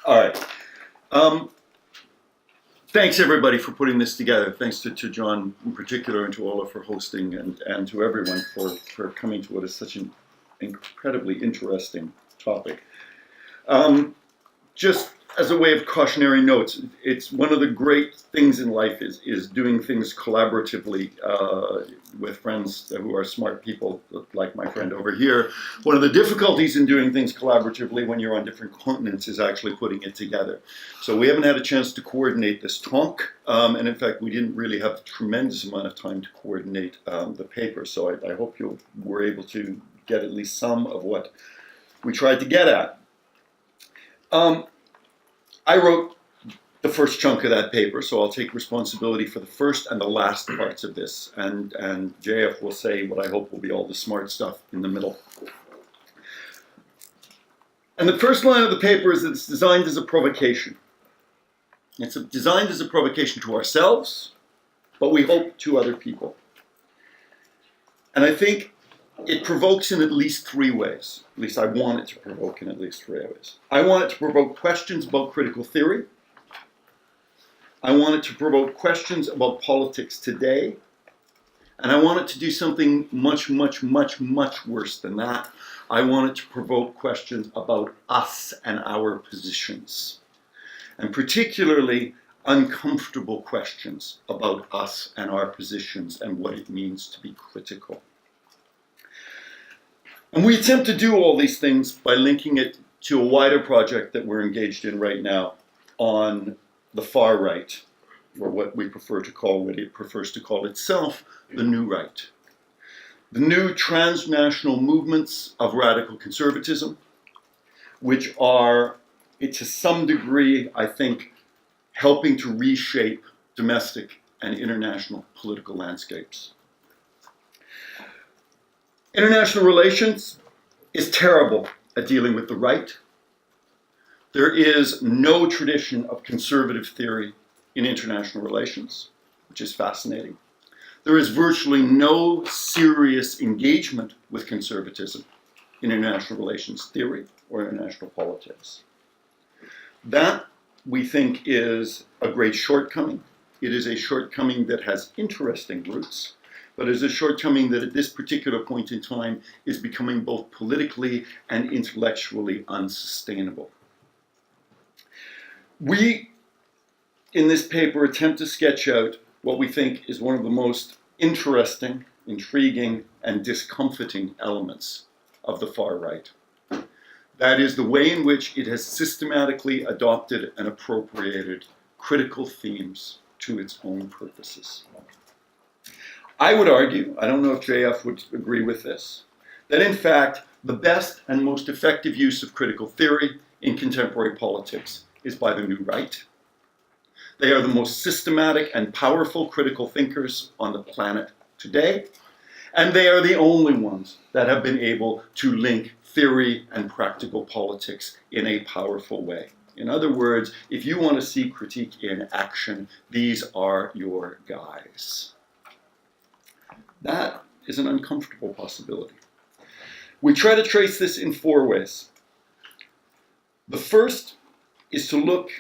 All right. Um, Thanks everybody for putting this together. Thanks to John in particular and to Ola for hosting and to everyone for coming to what is such an incredibly interesting topic. Just as a way of cautionary notes, it's one of the great things in life is doing things collaboratively with friends who are smart people like my friend over here. One of the difficulties in doing things collaboratively when you're on different continents is actually putting it together. So we haven't had a chance to coordinate this talk, and in fact we didn't really have a tremendous amount of time to coordinate the paper, so I hope you were able to get at least some of what we tried to get at. I wrote the first chunk of that paper, so I'll take responsibility for the first and the last parts of this, and JF will say what I hope will be all the smart stuff in the middle. And the first line of the paper is that it's designed as a provocation. It's designed as a provocation to ourselves, but we hope to other people. And I think it provokes in at least three ways. At least I want it to provoke in at least three ways. I want it to provoke questions about critical theory. I want it to provoke questions about politics today. And I want it to do something much, much, much, much worse than that. I want it to provoke questions about us and our positions. And particularly uncomfortable questions about us and our positions and what it means to be critical. And we attempt to do all these things by linking it to a wider project that we're engaged in right now on the far right, or what we prefer to call, what it prefers to call itself, the new right. The new transnational movements of radical conservatism, which are, to some degree, I think, helping to reshape domestic and international political landscapes. International relations is terrible at dealing with the right. There is no tradition of conservative theory in international relations, which is fascinating. There is virtually no serious engagement with conservatism in international relations theory or international politics. That, we think, is a great shortcoming. It is a shortcoming that has interesting roots, but is a shortcoming that at this particular point in time is becoming both politically and intellectually unsustainable. We, in this paper, attempt to sketch out what we think is one of the most interesting, intriguing, and discomforting elements of the far right. That is the way in which it has systematically adopted and appropriated critical themes to its own purposes. I would argue, I don't know if JF would agree with this, that in fact, the best and most effective use of critical theory in contemporary politics is by the new right. They are the most systematic and powerful critical thinkers on the planet today, and they are the only ones that have been able to link theory and practical politics in a powerful way. In other words, if you want to see critique in action, these are your guys. That is an uncomfortable possibility. We try to trace this in four ways. The first is to look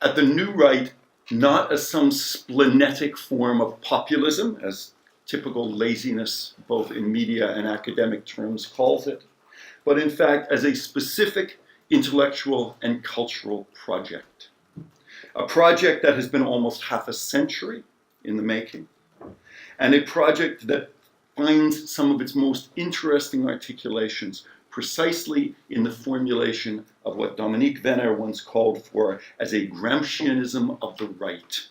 at the new right not as some splenetic form of populism, as typical laziness, both in media and academic terms, calls it, but in fact as a specific intellectual and cultural project. A project that has been almost half a century in the making, and a project that finds some of its most interesting articulations precisely in the formulation of what Dominique Venner once called for as a Gramscianism of the right.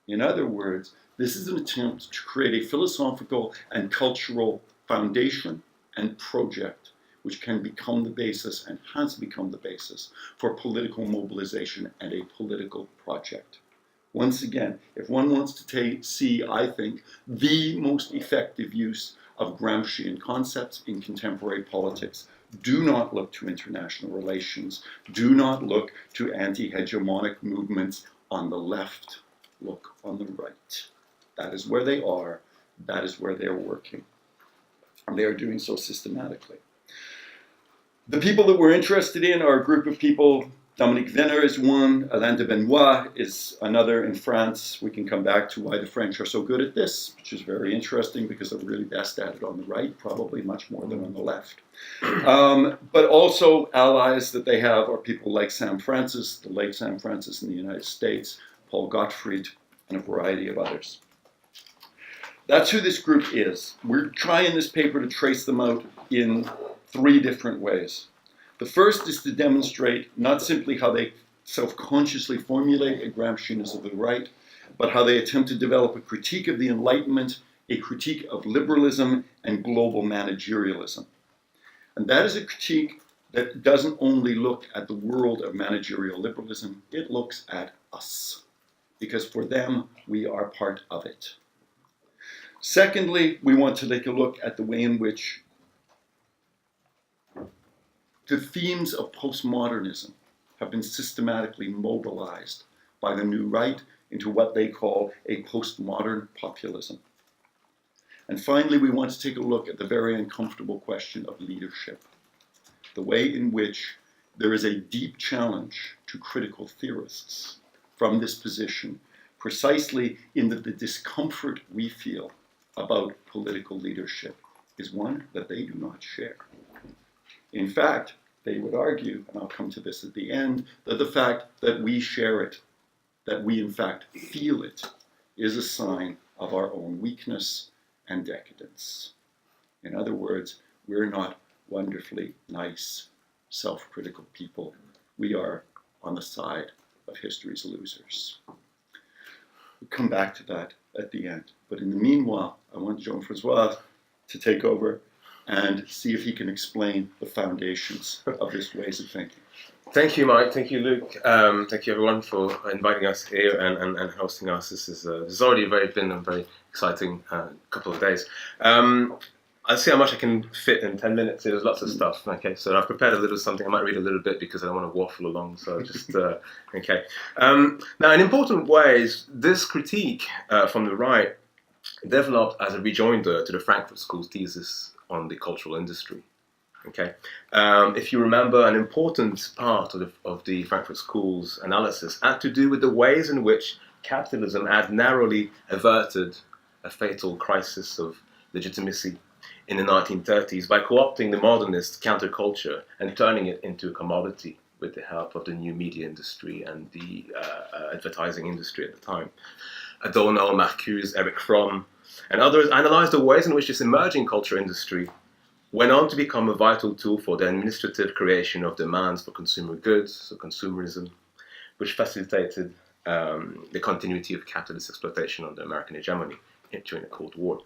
In other words, this is an attempt to create a philosophical and cultural foundation and project which can become the basis and has become the basis for political mobilization and a political project. Once again, if one wants to see, I think, the most effective use of Gramscian concepts in contemporary politics, do not look to international relations. Do not look to anti-hegemonic movements on the left. Look on the right. That is where they are. That is where they're working. And they are doing so systematically. The people that we're interested in are a group of people Dominique Venner is one. Alain de Benoit is another in France. We can come back to why the French are so good at this, which is very interesting because they're really best at it on the right, probably much more than on the left. But also allies that they have are people like Sam Francis, the late Sam Francis in the United States, Paul Gottfried, and a variety of others. That's who this group is. We're trying in this paper to trace them out in 3 different ways. The first is to demonstrate not simply how they self-consciously formulate a Gramscianism of the right, but how they attempt to develop a critique of the Enlightenment, a critique of liberalism and global managerialism. And that is a critique that doesn't only look at the world of managerial liberalism, it looks at us, because for them, we are part of it. Secondly, we want to take a look at the way in which the themes of postmodernism have been systematically mobilized by the new right into what they call a postmodern populism. And finally, we want to take a look at the very uncomfortable question of leadership, the way in which there is a deep challenge to critical theorists from this position, precisely in that the discomfort we feel about political leadership is one that they do not share. In fact, they would argue, and I'll come to this at the end, that the fact that we share it, that we in fact feel it, is a sign of our own weakness and decadence. In other words, we're not wonderfully nice, self-critical people. We are on the side of history's losers. We'll come back to that at the end. But in the meanwhile, I want Jean-Francois to take over and see if he can explain the foundations of this ways of thinking. Thank you, Mike. Thank you, Luke. Thank you, everyone, for inviting us here and hosting us. This is already been a very exciting couple of days. I'll see how much I can fit in 10 minutes. There's lots of stuff. Okay, so I've prepared a little something. I might read a little bit because I don't want to waffle along. So just okay. Now, in important ways, this critique from the right developed as a rejoinder to the Frankfurt School's thesis on the cultural industry. Okay, if you remember, an important part of the Frankfurt School's analysis had to do with the ways in which capitalism had narrowly averted a fatal crisis of legitimacy in the 1930s by co-opting the modernist counterculture and turning it into a commodity with the help of the new media industry and the advertising industry at the time. Adorno, Marcuse, Erich Fromm, and others analyzed the ways in which this emerging culture industry went on to become a vital tool for the administrative creation of demands for consumer goods, so consumerism, which facilitated the continuity of capitalist exploitation under American hegemony during the Cold War.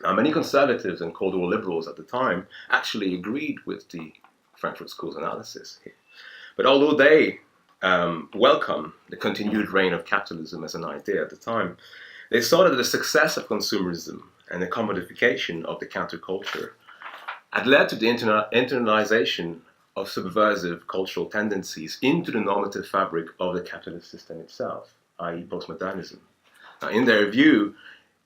Now, many conservatives and Cold War liberals at the time actually agreed with the Frankfurt School's analysis here. But although they welcomed the continued reign of capitalism as an idea at the time, they saw that the success of consumerism and the commodification of the counterculture had led to the internalization of subversive cultural tendencies into the normative fabric of the capitalist system itself, i.e. postmodernism. Now, in their view,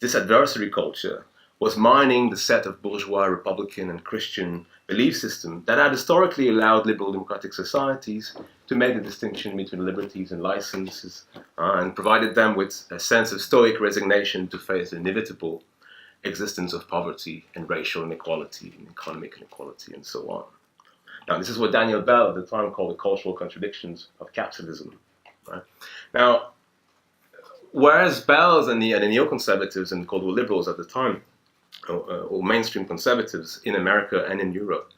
this adversary culture was mining the set of bourgeois, Republican, and Christian belief system that had historically allowed liberal democratic societies to make the distinction between liberties and licenses and provided them with a sense of stoic resignation to face the inevitable existence of poverty and racial inequality and economic inequality and so on. Now, this is what Daniel Bell at the time called the cultural contradictions of capitalism. Right? Now, whereas Bell's and the neoconservatives and Cold War liberals at the time, or mainstream conservatives in America and in Europe,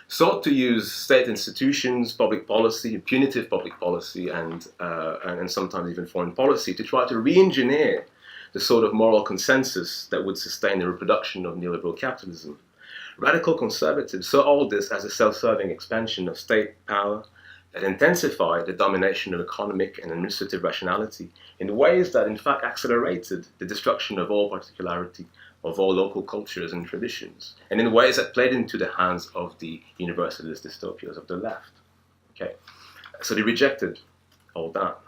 sought to use state institutions, public policy, punitive public policy, and sometimes even foreign policy to try to re-engineer the sort of moral consensus that would sustain the reproduction of neoliberal capitalism. Radical conservatives saw all this as a self-serving expansion of state power that intensified the domination of economic and administrative rationality in ways that in fact accelerated the destruction of all particularity, of all local cultures and traditions, and in ways that played into the hands of the universalist dystopias of the left. Okay, so they rejected all that.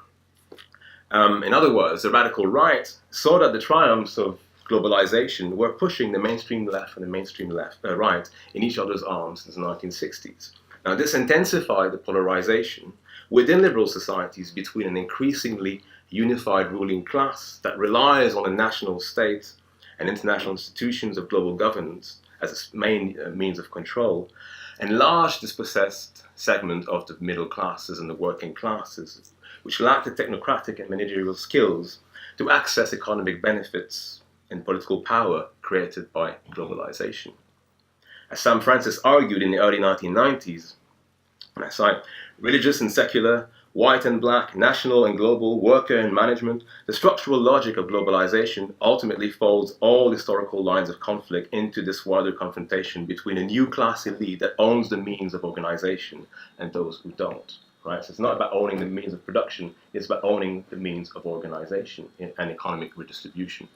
In other words, the radical right saw that the triumphs of globalization were pushing the mainstream left and the mainstream right in each other's arms since the 1960s. Now, this intensified the polarization, within liberal societies between an increasingly unified ruling class that relies on the national state and international institutions of global governance as its main means of control, and large dispossessed segment of the middle classes and the working classes, which lack the technocratic and managerial skills to access economic benefits and political power created by globalization. As Sam Francis argued in the early 1990s, and I cite, religious and secular, white and black, national and global, worker and management, the structural logic of globalization ultimately folds all historical lines of conflict into this wider confrontation between a new class elite that owns the means of organization and those who don't. Right? So it's not about owning the means of production, it's about owning the means of organization and economic redistribution.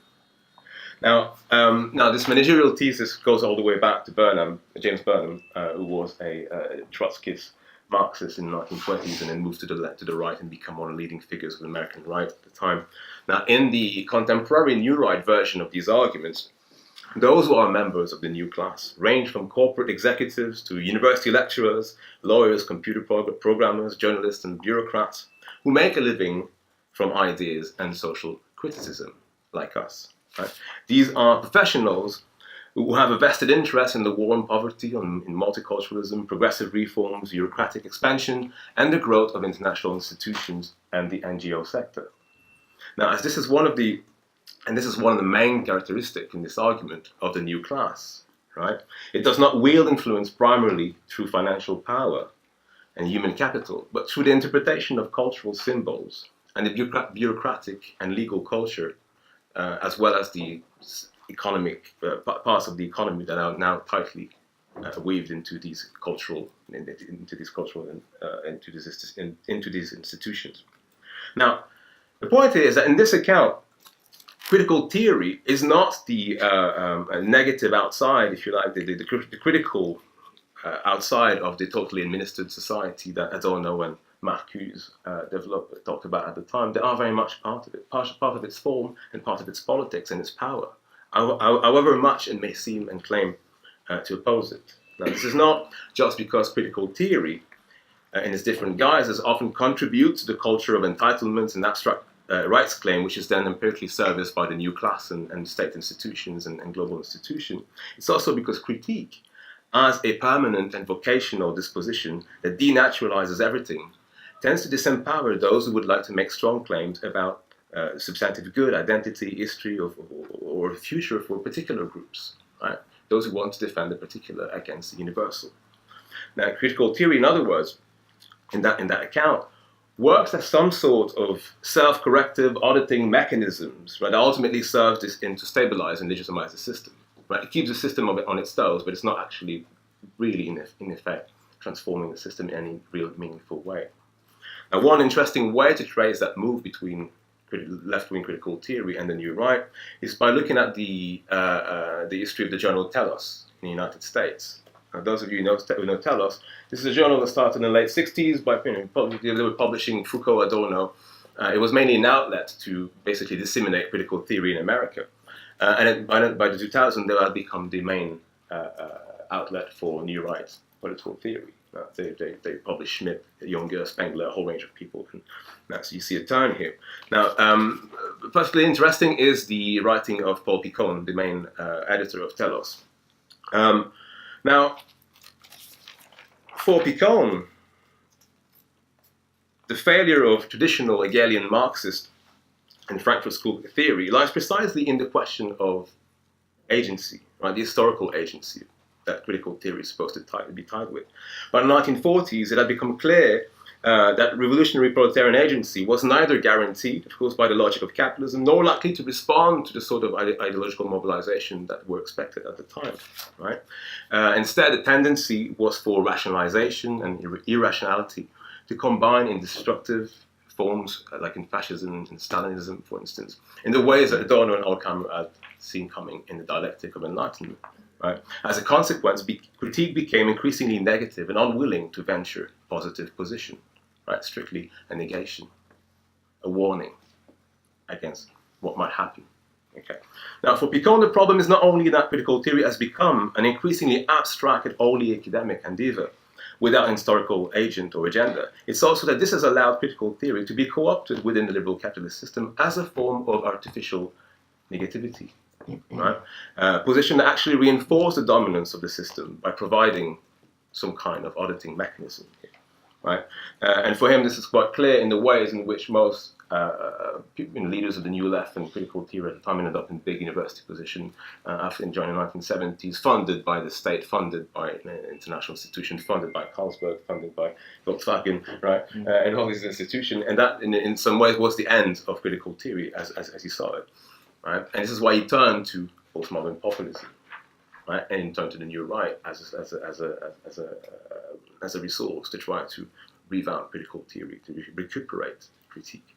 Now, this managerial thesis goes all the way back to James Burnham, who was a Trotskyist Marxist in the 1920s and then moved to the right and become one of the leading figures of the American right at the time. Now, in the contemporary New Right version of these arguments, those who are members of the new class range from corporate executives to university lecturers, lawyers, computer programmers, journalists, and bureaucrats who make a living from ideas and social criticism, like us. Right? These are professionals who have a vested interest in the war on poverty, in multiculturalism, progressive reforms, bureaucratic expansion, and the growth of international institutions and the NGO sector. Now, as this is one of the main characteristics in this argument of the new class, right? It does not wield influence primarily through financial power and human capital, but through the interpretation of cultural symbols and the bureaucratic and legal culture, as well as the economic parts of the economy that are now tightly weaved into these institutions. Now, the point is that in this account, critical theory is not the negative outside, if you like, the critical outside of the totally administered society that Adorno and Marcuse talked about at the time. They are very much part of it, part of its form and part of its politics and its power, however much it may seem and claim to oppose it. Now, this is not just because critical theory in its different guises often contributes to the culture of entitlements and abstract rights claim, which is then empirically serviced by the new class and state institutions and global institutions. It's also because critique, as a permanent and vocational disposition that denaturalizes everything, tends to disempower those who would like to make strong claims about substantive good, identity, history, or future for particular groups, right? Those who want to defend the particular against the universal. Now, critical theory, in other words, in that account, works as some sort of self-corrective auditing mechanisms, right, that ultimately serves to stabilize and legitimize the system. Right? It keeps the system on its toes, but it's not actually really, in effect, transforming the system in any real meaningful way. Now, one interesting way to trace that move between left-wing critical theory and the new right is by looking at the history of the journal Telos in the United States. Now, those of you who know Telos, this is a journal that started in the late 60s by, they were publishing Foucault, Adorno. It was mainly an outlet to basically disseminate critical theory in America. And by the 2000s, they had become the main outlet for new right political theory. They published Schmidt, Junger, Spengler, a whole range of people. And so you see a turn here. Now, particularly interesting is the writing of Paul Picon, the main editor of Telos. Now, for Picon, the failure of traditional Hegelian Marxist and Frankfurt School theory lies precisely in the question of agency, right? The historical agency that critical theory is supposed to be tied with. By the 1940s, it had become clear that revolutionary proletarian agency was neither guaranteed, of course, by the logic of capitalism, nor likely to respond to the sort of ideological mobilization that were expected at the time, right? Instead, the tendency was for rationalization and irrationality to combine in destructive forms, like in fascism and Stalinism, for instance, in the ways that Adorno and Horkheimer had seen coming in the dialectic of enlightenment. Right? As a consequence, critique became increasingly negative and unwilling to venture positive position, right? Strictly a negation, a warning against what might happen. Okay. Now, for Picon, the problem is not only that critical theory has become an increasingly abstract and wholly academic endeavor, without an historical agent or agenda. It's also that this has allowed critical theory to be co-opted within the liberal capitalist system as a form of artificial negativity, right? Position that actually reinforce the dominance of the system by providing some kind of auditing mechanism, right? And for him, this is quite clear in the ways in which most leaders of the New Left and critical theory at the time ended up in big university position after joining the 1970s, funded by the state, funded by international institutions, funded by Carlsberg, funded by Volkswagen, right? And all these institutions, and that in some ways was the end of critical theory as he saw it, right? And this is why he turned to postmodern populism, right? And turned to the new right as a resource to try to revamp critical theory, to recuperate critique.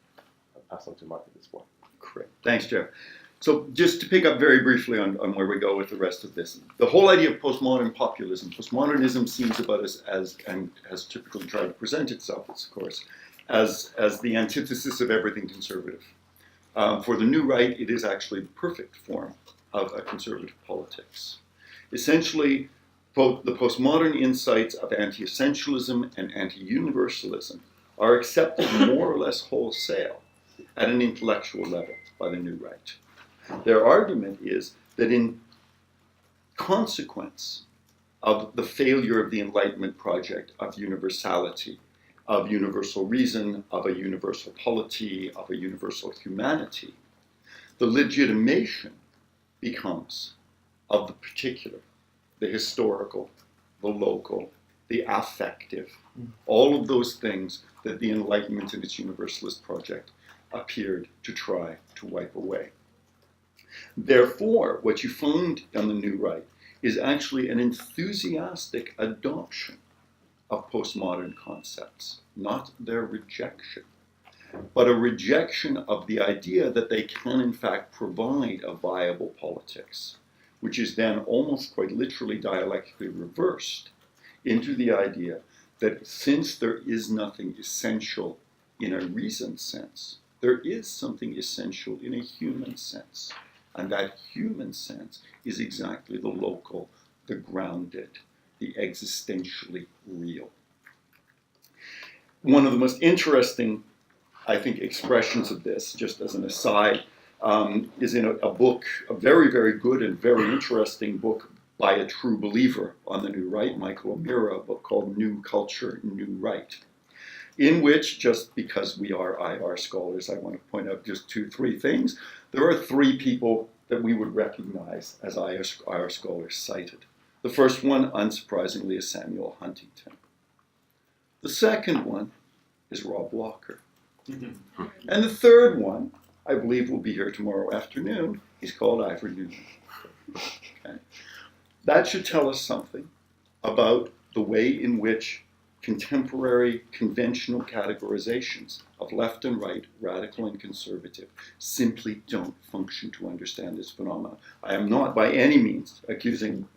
I'll pass on to Mike at this point. Great. Thanks, Jeff. So just to pick up very briefly on where we go with the rest of this, the whole idea of postmodern populism, postmodernism seems about as and has typically tried to present itself, of course, as the antithesis of everything conservative. For the new right, it is actually the perfect form of a conservative politics. Essentially, the postmodern insights of anti-essentialism and anti-universalism are accepted more or less wholesale at an intellectual level by the new right. Their argument is that in consequence of the failure of the Enlightenment project of universality, of universal reason, of a universal polity, of a universal humanity, the legitimation becomes of the particular, the historical, the local, the affective, all of those things that the Enlightenment and its universalist project appeared to try to wipe away. Therefore, what you find on the new right is actually an enthusiastic adoption of postmodern concepts, not their rejection, but a rejection of the idea that they can in fact provide a viable politics, which is then almost quite literally dialectically reversed into the idea that since there is nothing essential in a reasoned sense, there is something essential in a human sense. And that human sense is exactly the local, the grounded, the existentially real. One of the most interesting, I think, expressions of this, just as an aside, is in a book, a very, very good and very interesting book by a true believer on the New Right, Michael O'Meara, a book called New Culture, New Right, in which, just because we are IR scholars, I want to point out just 2-3 things. There are 3 people that we would recognize as IR scholars cited. The first one, unsurprisingly, is Samuel Huntington. The second one is Rob Walker. And the third one, I believe will be here tomorrow afternoon, he's called Ivor Newman. Okay. That should tell us something about the way in which contemporary conventional categorizations of left and right, radical and conservative, simply don't function to understand this phenomenon. I am not by any means accusing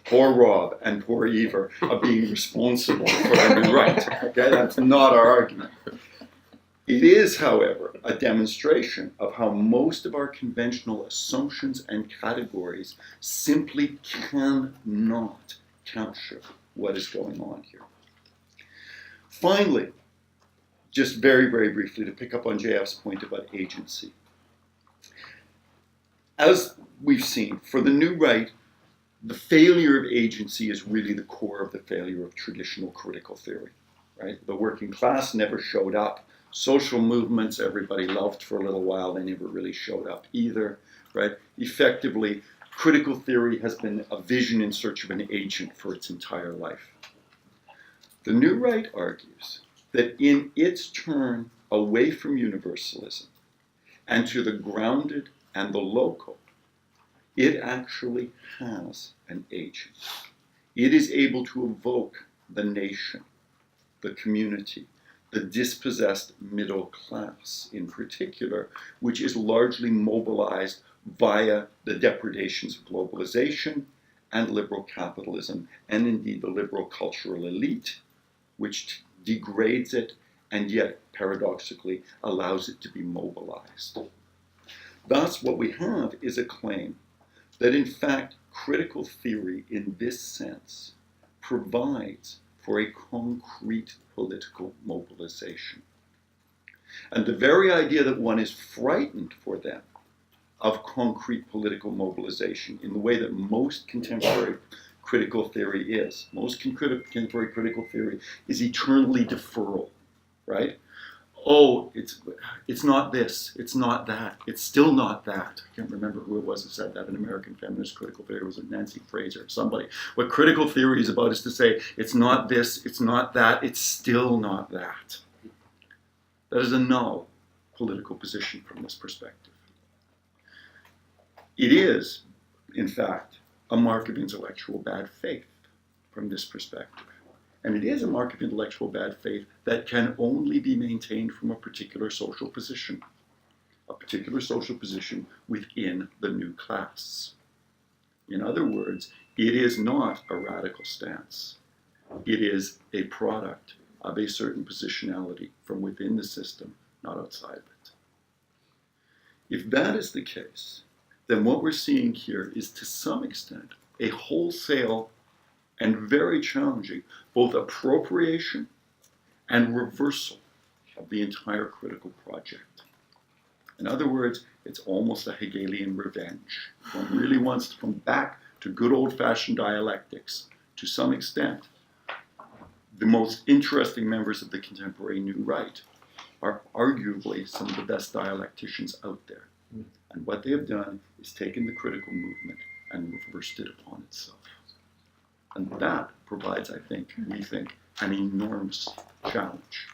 poor Rob and poor Ivor of being responsible for the new right. Okay, that's not our argument. It is, however, a demonstration of how most of our conventional assumptions and categories simply cannot capture what is going on here. Finally, just very, very briefly, to pick up on JF's point about agency. As we've seen, for the new right, the failure of agency is really the core of the failure of traditional critical theory, right? The working class never showed up. Social movements, everybody loved for a little while, they never really showed up either, right? Effectively, critical theory has been a vision in search of an agent for its entire life. The new right argues that in its turn away from universalism and to the grounded and the local, it actually has an agent. It is able to evoke the nation, the community, the dispossessed middle class in particular, which is largely mobilized via the depredations of globalization and liberal capitalism, and indeed the liberal cultural elite, which degrades it and yet paradoxically allows it to be mobilized. Thus, what we have is a claim that in fact critical theory in this sense provides for a concrete political mobilization. And the very idea that one is frightened for them of concrete political mobilization in the way that most contemporary critical theory is. Most contemporary critical theory is eternally deferral, right? Oh, it's not this, it's not that, it's still not that. I can't remember who it was who said that in American feminist critical theory. Was it Nancy Fraser or somebody? What critical theory is about is to say, it's not this, it's not that, it's still not that. That is a null political position from this perspective. It is, in fact, a mark of intellectual bad faith from this perspective. And it is a mark of intellectual bad faith that can only be maintained from a particular social position within the new class. In other words, it is not a radical stance. It is a product of a certain positionality from within the system, not outside of it. If that is the case, then what we're seeing here is to some extent a wholesale and very challenging both appropriation and reversal of the entire critical project. In other words, it's almost a Hegelian revenge. One really wants to come back to good old-fashioned dialectics. To some extent, the most interesting members of the contemporary New Right are arguably some of the best dialecticians out there. And what they have done is taken the critical movement and reversed it upon itself. And that provides, we think, an enormous challenge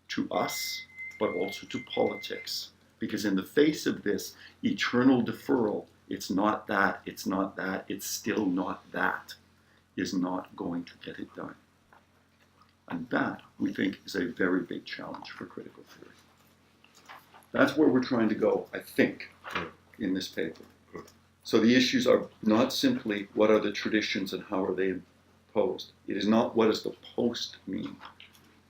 to us, but also to politics. Because in the face of this eternal deferral, it's not that, it's not that, it's still not that, is not going to get it done. And that, we think, is a very big challenge for critical theory. That's where we're trying to go, I think, in this paper. So the issues are not simply what are the traditions and how are they imposed. It is not what does the post mean.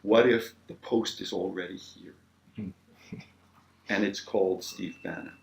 What if the post is already here? And it's called Steve Bannon.